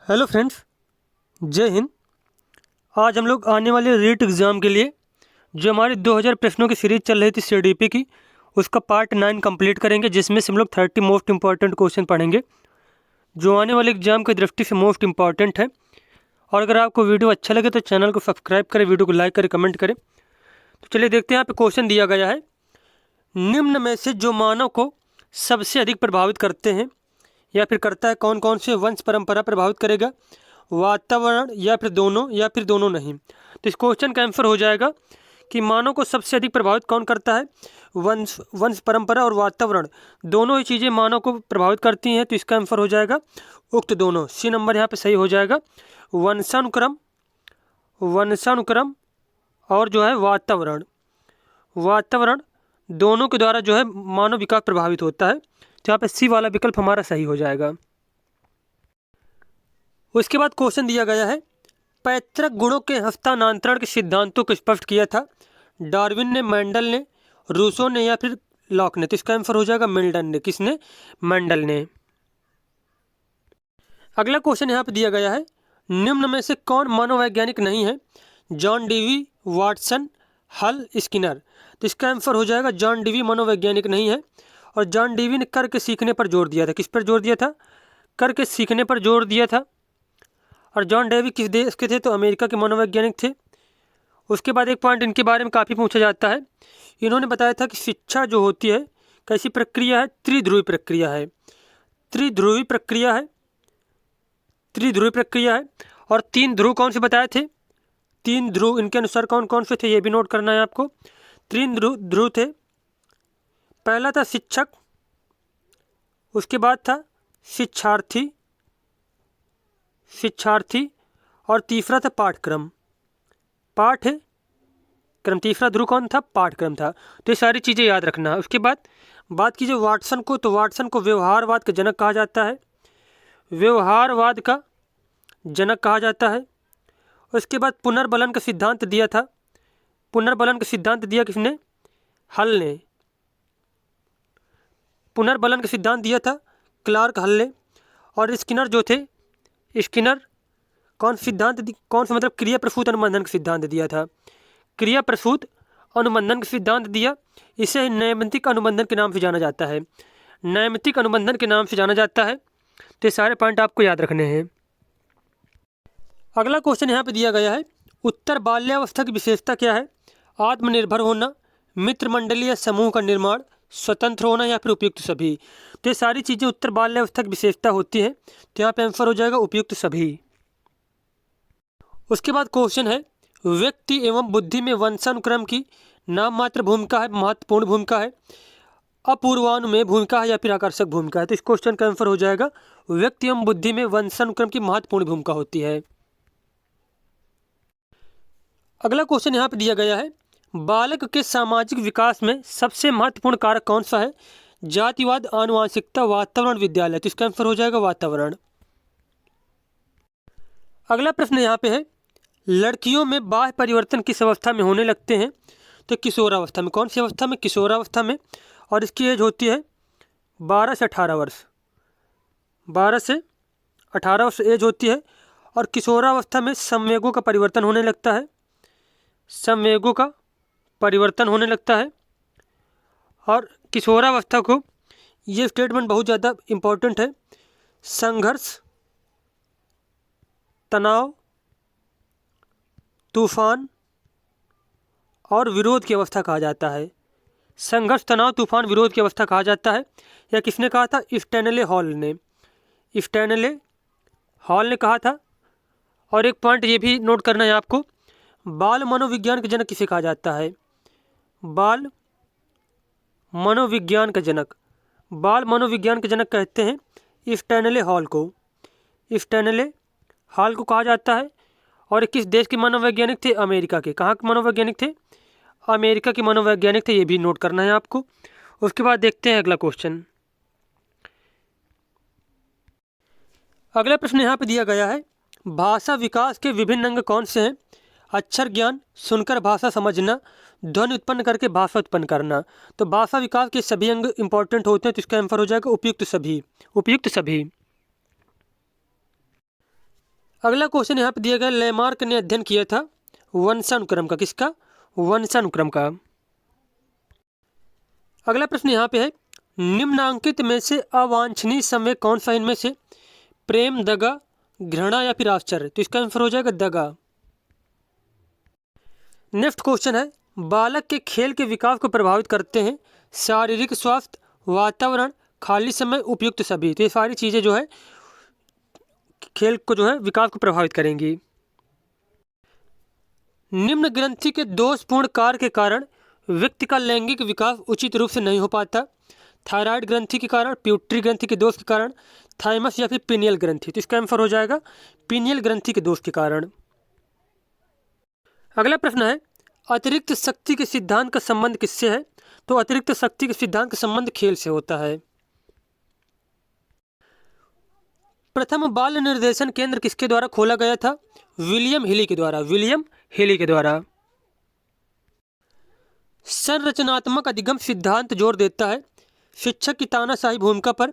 Hello friends, जय हिंद। आज हम लोग आने वाले रीट एग्ज़ाम के लिए जो हमारी 2000 प्रश्नों की सीरीज चल रही थी सीडीपी की, उसका पार्ट 9 कंप्लीट करेंगे, जिसमें से हम लोग 30 मोस्ट इंपॉर्टेंट क्वेश्चन पढ़ेंगे जो आने वाले एग्जाम की दृष्टि से मोस्ट इंपॉर्टेंट है। और अगर आपको वीडियो अच्छा लगे तो चैनल को सब्सक्राइब करें, वीडियो को लाइक करें, कमेंट करें। तो चलिए देखते हैं। यहाँ पे क्वेश्चन दिया गया है, निम्न में से जो मानव को सबसे अधिक प्रभावित करते हैं या फिर करता है, कौन कौन से वंश परंपरा प्रभावित करेगा, वातावरण या फिर दोनों नहीं। तो इस क्वेश्चन का आंसर हो जाएगा कि मानव को सबसे अधिक प्रभावित कौन करता है, वंश परंपरा और वातावरण, दोनों ही चीज़ें मानव को प्रभावित करती हैं। तो इसका आंसर हो जाएगा उक्त दोनों। सी नंबर यहाँ पे सही हो जाएगा। वंशानुक्रम और जो है वातावरण दोनों के द्वारा जो है मानव विकास प्रभावित होता है। तो यहाँ पे सी वाला विकल्प हमारा सही हो जाएगा। उसके बाद क्वेश्चन दिया गया है, पैतृक गुणों के हस्तांतरण के सिद्धांतों को स्पष्ट किया था डार्विन ने, मेंडल ने, रूसो ने या फिर लॉक ने। तो इसका आंसर हो जाएगा मेंडल ने। किसने? मेंडल ने। अगला क्वेश्चन यहाँ पे दिया गया है, निम्न में से कौन मनोवैज्ञानिक नहीं है, जॉन डीवी, वाटसन, हल, स्किनर। तो इसका आंसर हो जाएगा जॉन डीवी मनोवैज्ञानिक नहीं है। और जॉन डीवी ने करके सीखने पर जोर दिया था। किस पर जोर दिया था? करके सीखने पर जोर दिया था। और जॉन डीवी किस देश के थे? तो अमेरिका के मनोवैज्ञानिक थे। उसके बाद एक पॉइंट इनके बारे में काफ़ी पूछा जाता है, इन्होंने बताया था कि शिक्षा जो होती है कैसी प्रक्रिया है, त्रिध्रुवी प्रक्रिया है। त्रिध्रुवी प्रक्रिया है, त्रिध्रुवी प्रक्रिया है। और 3 ध्रुव कौन से बताए थे? 3 ध्रुव इनके अनुसार कौन कौन से थे, ये भी नोट करना है आपको। 3 ध्रुव थे। पहला था शिक्षक, उसके बाद था शिक्षार्थी, और तीसरा था पाठक्रम, तीसरा ध्रुव कौन था? पाठक्रम था। तो ये सारी चीज़ें याद रखना है। उसके बाद बात कीजिए वाटसन को, तो वाटसन को व्यवहारवाद का जनक कहा जाता है, व्यवहारवाद का जनक कहा जाता है। उसके बाद पुनर्बलन का सिद्धांत दिया था, पुनर्बलन का सिद्धांत दिया किसने? हल ने। पुनर्बलन का सिद्धांत दिया था क्लार्क हल ने। और स्किनर जो थे, स्किनर कौन से मतलब क्रिया प्रसूत अनुबंधन का सिद्धांत दिया था, क्रिया प्रसूत अनुबंधन का सिद्धांत दिया। इसे नैमित्तिक अनुबंधन के नाम से जाना जाता है, नैमित्तिक अनुबंधन के नाम से जाना जाता है। तो ये सारे पॉइंट आपको याद रखने हैं। अगला क्वेश्चन यहाँ पे दिया गया है, उत्तर बाल्यावस्था की विशेषता क्या है? आत्मनिर्भर होना, मित्र मंडली या समूह का निर्माण, स्वतंत्र होना या फिर उपयुक्त सभी। तो ये सारी चीज़ें उत्तर बाल्यावस्था की विशेषता होती है। तो यहाँ पे आंसर हो जाएगा उपयुक्त सभी। उसके बाद क्वेश्चन है, व्यक्ति एवं बुद्धि में वंशानुक्रम की नाम मात्र भूमिका है, महत्वपूर्ण भूमिका है, अपूर्वानुमेय भूमिका है या फिर आकर्षक भूमिका है। तो इस क्वेश्चन का आंसर हो जाएगा व्यक्ति एवं बुद्धि में वंशानुक्रम की महत्वपूर्ण भूमिका होती है। अगला क्वेश्चन यहाँ पे दिया गया है, बालक के सामाजिक विकास में सबसे महत्वपूर्ण कारक कौन सा है? जातिवाद, आनुवांशिकता, वातावरण, विद्यालय। तो इसका आंसर हो जाएगा वातावरण। अगला प्रश्न यहाँ पे है, लड़कियों में बाह्य परिवर्तन किस अवस्था में होने लगते हैं? तो किशोरावस्था में। कौन सी अवस्था में? किशोरावस्था में। और इसकी एज होती है 12 से 18 वर्ष, 12 से 18 वर्ष एज होती है। और किशोरावस्था में संवेगों का परिवर्तन होने लगता है, संवेगों का परिवर्तन होने लगता है। और किशोरावस्था को, ये स्टेटमेंट बहुत ज़्यादा इम्पोर्टेंट है, संघर्ष, तनाव, तूफान और विरोध की अवस्था कहा जाता है। संघर्ष, तनाव, तूफान, विरोध की अवस्था कहा जाता है। यह किसने कहा था? स्टैनले हॉल ने, स्टैनले हॉल ने कहा था। और एक पॉइंट ये भी नोट करना है आपको, बाल मनोविज्ञान का जनक किसे कहा जाता है? बाल मनोविज्ञान का जनक, बाल मनोविज्ञान के जनक कहते हैं स्टैनले हॉल को, स्टैनले हॉल को कहा जाता है। और किस देश के मनोवैज्ञानिक थे? अमेरिका के। कहाँ के मनोवैज्ञानिक थे? अमेरिका के मनोवैज्ञानिक थे। ये भी नोट करना है आपको। उसके बाद देखते हैं अगला क्वेश्चन। अगला प्रश्न यहाँ पे दिया गया है, भाषा विकास के विभिन्न अंग कौन से हैं? अक्षर ज्ञान, सुनकर भाषा समझना, ध्वनि उत्पन्न करके भाषा उत्पन्न करना। तो भाषा विकास के सभी अंग इंपॉर्टेंट होते हैं। तो इसका आंसर हो जाएगा उपयुक्त सभी, उपयुक्त सभी। अगला क्वेश्चन यहाँ पे दिया गया, लेमार्क ने अध्ययन किया था वंशानुक्रम का। किसका? वंशानुक्रम का। अगला प्रश्न यहाँ पे है, निम्नांकित में से अवांछनीय संवेग कौन सा इनमें से? प्रेम, दगा, घृणा या फिर आश्चर्य? तो इसका आंसर हो जाएगा दगा। नेक्स्ट क्वेश्चन है, बालक के खेल के विकास को प्रभावित करते हैं शारीरिक स्वास्थ्य, वातावरण, खाली समय, उपयुक्त सभी। तो ये सारी चीज़ें जो है खेल को जो है विकास को प्रभावित करेंगी। निम्न ग्रंथि के दोषपूर्ण कार्य के कारण व्यक्ति का लैंगिक विकास उचित रूप से नहीं हो पाता। थायराइड ग्रंथि के कारण, प्यूटरी ग्रंथि के दोष के कारण, थाइमस या फिर पीनियल ग्रंथि। तो इसका आंसर हो जाएगा पीनियल ग्रंथि के दोष के कारण। अगला प्रश्न है, अतिरिक्त शक्ति के सिद्धांत का संबंध किससे है? तो अतिरिक्त शक्ति के सिद्धांत का संबंध खेल से होता है। प्रथम बाल निर्देशन केंद्र किसके द्वारा खोला गया था? विलियम हिली के द्वारा। विलियम हिली के द्वारा। संरचनात्मक अधिगम सिद्धांत जोर देता है शिक्षक की तानाशाही भूमिका पर,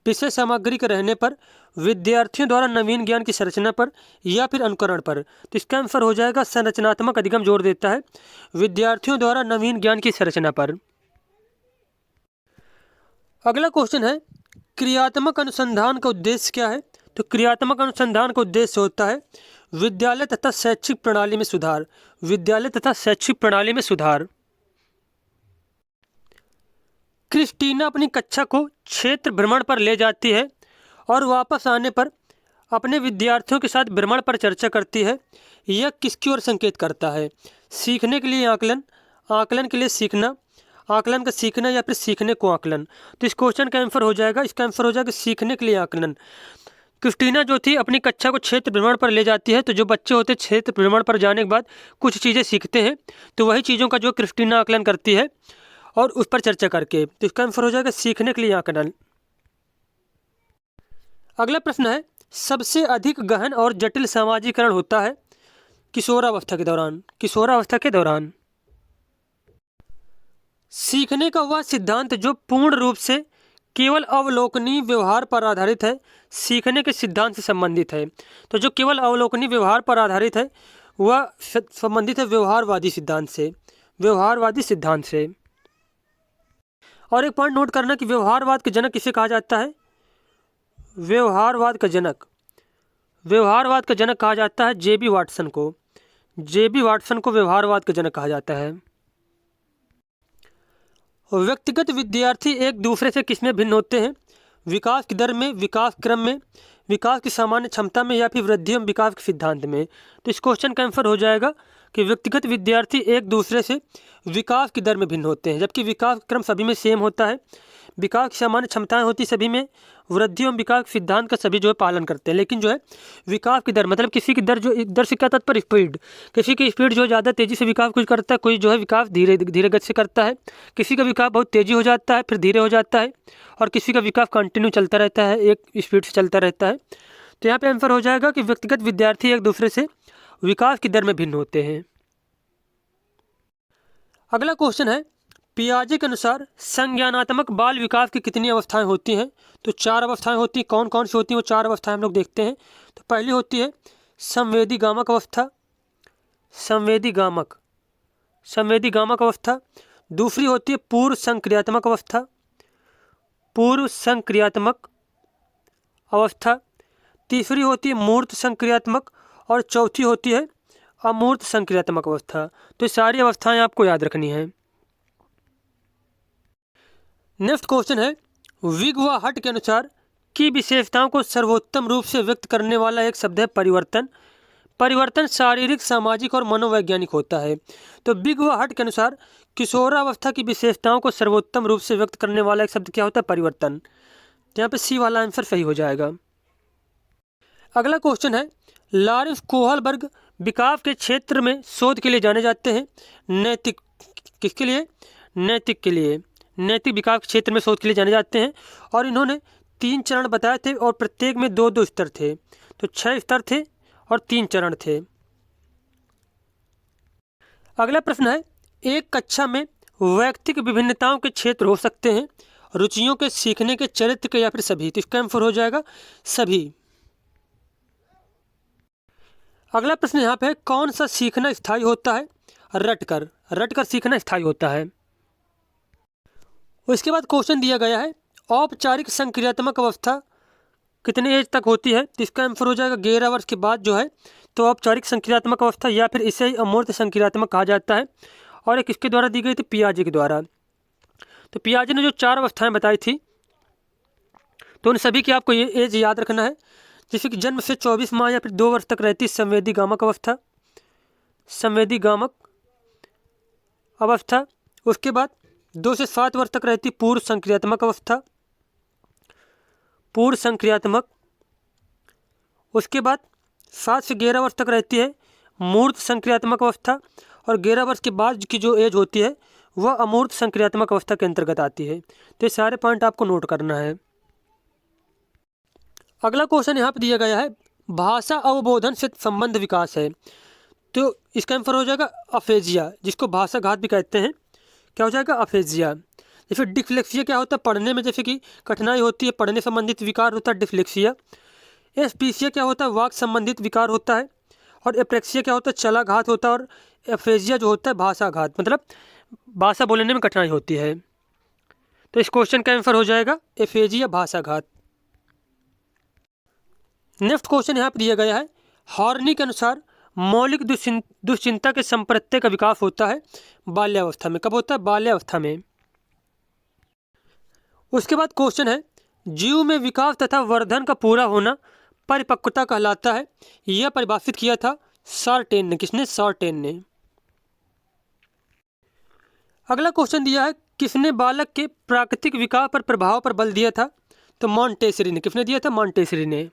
विषय सामग्री के रहने पर, विद्यार्थियों द्वारा नवीन ज्ञान की संरचना पर या फिर अनुकरण पर। तो इसका आंसर हो जाएगा संरचनात्मक अधिगम जोर देता है विद्यार्थियों द्वारा नवीन ज्ञान की संरचना पर। अगला क्वेश्चन है, क्रियात्मक अनुसंधान का उद्देश्य क्या है? तो क्रियात्मक अनुसंधान का उद्देश्य होता है विद्यालय तथा शैक्षिक प्रणाली में सुधार। विद्यालय तथा शैक्षिक प्रणाली में सुधार। क्रिस्टीना अपनी कक्षा को क्षेत्र भ्रमण पर ले जाती है और वापस आने पर अपने विद्यार्थियों के साथ भ्रमण पर चर्चा करती है। यह किसकी ओर संकेत करता है? सीखने के लिए आकलन, आकलन के लिए सीखना, आकलन का सीखना या फिर सीखने को आकलन। तो इस क्वेश्चन का आंसर हो जाएगा, इसका आंसर हो जाएगा सीखने के लिए आकलन। क्रिस्टीना जो थी अपनी कक्षा को क्षेत्र भ्रमण पर ले जाती है, तो जो बच्चे होते हैं क्षेत्र भ्रमण पर जाने के बाद कुछ चीज़ें सीखते हैं, तो वही चीज़ों का जो क्रिस्टीना आकलन करती है और उस पर चर्चा करके। तो इसका आंसर हो जाएगा सीखने के लिए आकलन। अगला प्रश्न है, सबसे अधिक गहन और जटिल सामाजिकरण होता है किशोरावस्था के दौरान। किशोरावस्था के दौरान। सीखने का वह सिद्धांत जो पूर्ण रूप से केवल अवलोकनीय व्यवहार पर आधारित है, सीखने के सिद्धांत से संबंधित है। तो जो केवल अवलोकनीय व्यवहार पर आधारित है वह संबंधित है व्यवहारवादी सिद्धांत से। व्यवहारवादी सिद्धांत से। और एक पॉइंट नोट करना कि व्यवहारवाद के जनक किसे कहा जाता है? व्यवहारवाद का जनक, व्यवहारवाद का जनक कहा जाता है जेबी वाटसन को। जेबी वाटसन को व्यवहारवाद का जनक कहा जाता है। व्यक्तिगत विद्यार्थी एक दूसरे से किसमें भिन्न होते हैं? विकास की दर में, विकास क्रम में, विकास की सामान्य क्षमता में या फिर वृद्धि एवं विकास के सिद्धांत में। तो इस क्वेश्चन का आंसर हो जाएगा कि व्यक्तिगत विद्यार्थी एक दूसरे से विकास की दर में भिन्न होते हैं, जबकि विकास क्रम सभी में सेम होता है। विकास की सामान्य क्षमताएं होती सभी में, वृद्धि एवं विकास सिद्धांत का सभी जो है पालन करते हैं। लेकिन जो है विकास की दर मतलब किसी की दर, जो दर से क्या तात्पर्य? स्पीड। किसी की स्पीड जो ज़्यादा तेज़ी से विकास कुछ करता है, कोई जो है विकास धीरे धीरे गति से करता है। किसी का विकास बहुत तेज़ी हो जाता है फिर धीरे हो जाता है, और किसी का विकास कंटिन्यू चलता रहता है, एक स्पीड से चलता रहता है। तो यहाँ पे आंसर हो जाएगा कि व्यक्तिगत विद्यार्थी एक दूसरे से विकास की दर में भिन्न होते हैं। अगला क्वेश्चन है, पियाजे के अनुसार संज्ञानात्मक बाल विकास की कितनी अवस्थाएं होती हैं? तो 4 अवस्थाएं होती हैं। कौन कौन सी होती हैं वो 4 अवस्थाएं हम लोग देखते हैं। तो पहली होती है संवेदी गामक अवस्था, संवेदी गामक, संवेदी गामक अवस्था। दूसरी होती है पूर्व संक्रियात्मक अवस्था, पूर्व संक्रियात्मक अवस्था। तीसरी होती है मूर्त संक्रियात्मक, और चौथी होती है अमूर्त संक्रियात्मक अवस्था। तो ये सारी अवस्थाएं आपको याद रखनी है। नेक्स्ट क्वेश्चन है, विग व हट के अनुसार की विशेषताओं को सर्वोत्तम रूप से व्यक्त करने वाला एक शब्द है परिवर्तन। परिवर्तन शारीरिक, सामाजिक और मनोवैज्ञानिक होता है। तो विग व हट के अनुसार किशोरावस्था की विशेषताओं को सर्वोत्तम रूप से व्यक्त करने वाला एक शब्द क्या होता है? परिवर्तन। यहाँ पे सी वाला आंसर सही हो जाएगा। अगला क्वेश्चन है, लॉरेंस कोहलबर्ग विकास के क्षेत्र में शोध के लिए जाने जाते हैं। नैतिक, किसके लिए? नैतिक के लिए। नैतिक विकास क्षेत्र में शोध के लिए जाने जाते हैं, और इन्होंने 3 चरण बताए थे और प्रत्येक में 2-2 स्तर थे। तो 6 स्तर थे और 3 चरण थे। अगला प्रश्न है, एक कक्षा में वैयक्तिक विभिन्नताओं के क्षेत्र हो सकते हैं, रुचियों के, सीखने के, चरित्र के या फिर सभी। तो इसका आंसर हो जाएगा सभी। अगला प्रश्न यहाँ पे है, कौन सा सीखना स्थायी होता है? रटकर सीखना स्थायी होता है। उसके बाद क्वेश्चन दिया गया है, औपचारिक संक्रियात्मक अवस्था कितने एज तक होती है? तो इसका आंसर हो जाएगा 11 वर्ष के बाद जो है तो औपचारिक संक्रियात्मक अवस्था, या फिर इसे ही अमूर्त संक्रियात्मक कहा जाता है। और एक किसके द्वारा दी गई थी? पियाजे के द्वारा। तो पियाजे ने जो 4 अवस्थाएं बताई थी, तो उन सभी की आपको ये एज याद रखना है। जैसे कि जन्म से 24 माह या फिर 2 वर्ष तक रहती संवेदी गामक अवस्था। उसके बाद 2 से 7 वर्ष तक रहती पूर्व संक्रियात्मक अवस्था। उसके बाद 7 से 11 वर्ष तक रहती है मूर्त संक्रियात्मक अवस्था, और 11 वर्ष के बाद की जो एज होती है वह अमूर्त संक्रियात्मक अवस्था के अंतर्गत आती है। तो ये सारे पॉइंट आपको नोट करना है। अगला क्वेश्चन यहाँ पे दिया गया है, भाषा अवबोधन से संबंध विकास है। तो इसका आंसर हो जाएगा अफेजिया, जिसको भाषाघात भी कहते हैं। क्या हो जाएगा? अफेजिया। जैसे डिस्लेक्सिया क्या होता है? पढ़ने में जैसे कि कठिनाई होती है, पढ़ने संबंधित विकार होता है डिस्लेक्सिया। एस्पीसिया क्या होता है? वाक संबंधित विकार होता है। और एप्रेक्सिया क्या होता है? चलाघात होता है। और एफेजिया जो होता है भाषाघात, मतलब भाषा बोलने में कठिनाई होती है। तो इस क्वेश्चन का आंसर हो जाएगा एफेजिया, भाषाघात। नेक्स्ट क्वेश्चन यहाँ पर दिया गया है, हॉर्नी के अनुसार मौलिक दुश्चिंता के संप्रत्यय का विकास होता है बाल्यावस्था में। कब होता है? बाल्यावस्था में। उसके बाद क्वेश्चन है, जीव में विकास तथा वर्धन का पूरा होना परिपक्वता कहलाता है। यह परिभाषित किया था सार्टेन ने। किसने? सार्टेन ने। अगला क्वेश्चन दिया है, किसने बालक के प्राकृतिक विकास पर प्रभाव पर बल दिया था? तो मॉन्टेसरी ने। किसने दिया था? मॉन्टेसरी ने।